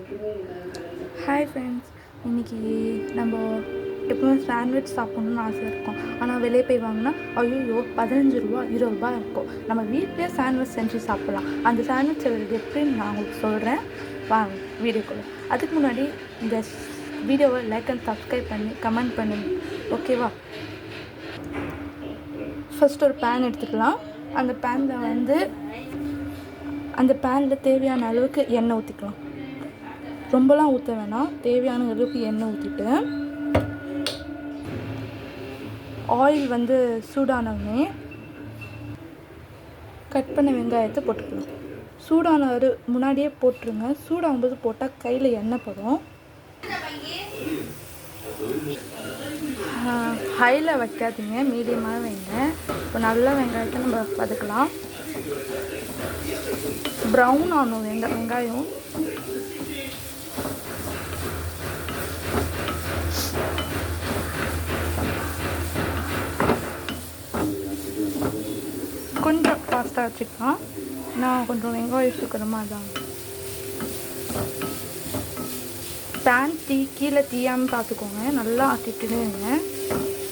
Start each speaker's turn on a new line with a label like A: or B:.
A: Hi friends, இன்றைக்கி நம்ம எப்பவுமே சாண்ட்விச் சாப்பிட்ணுன்னு ஆசை இருக்கும். ஆனால் வெளியே போய் வாங்கினா ஐயோ 15 ரூபா 20 ரூபா இருக்கும். நம்ம வீட்டிலே சாண்ட்விச் செஞ்சு சாப்பிட்லாம். அந்த சாண்ட்விச் செய்கிறது எப்படின்னு நான் உங்களுக்கு சொல்கிறேன், வாங்க வீடியோக்குள்ள. அதுக்கு முன்னாடி இந்த வீடியோவை லைக் அண்ட் சப்ஸ்கிரைப் பண்ணி கமெண்ட் பண்ணுங்கள், ஓகேவா? ஃபஸ்ட் ஒரு பேன் எடுத்துக்கலாம். அந்த பேனில் தேவையான அளவுக்கு எண்ணெய் ஊற்றிக்கலாம். ரொம்பலாம் ஊற்ற வேணாம், தேவையான அளவுக்கு எண்ணெய் ஊற்றிட்டு ஆயில் சூடானவுடனே கட் பண்ண வெங்காயத்தை போட்டுக்கலாம். சூடான முன்னாடியே போட்டுருங்க. சூடாகும்போது போட்டால் கையில் எண்ணெய் படும். ஹையில் வைக்காதீங்க, மீடியமாக வைங்க. இப்போ நல்லா வெங்காயத்தை நம்ம வதக்கலாம். ப்ரௌன் ஆகணும் வெங்காயம். கொஞ்சம் ஃபாஸ்ட்டாக வச்சுக்கலாம், நான் கொஞ்சம் வெங்காயம் சுக்கிறமா தான். பேன் கீழே தீயாமல் பார்த்துக்கோங்க, நல்லா ஆட்டிட்டுன்னு வைங்க.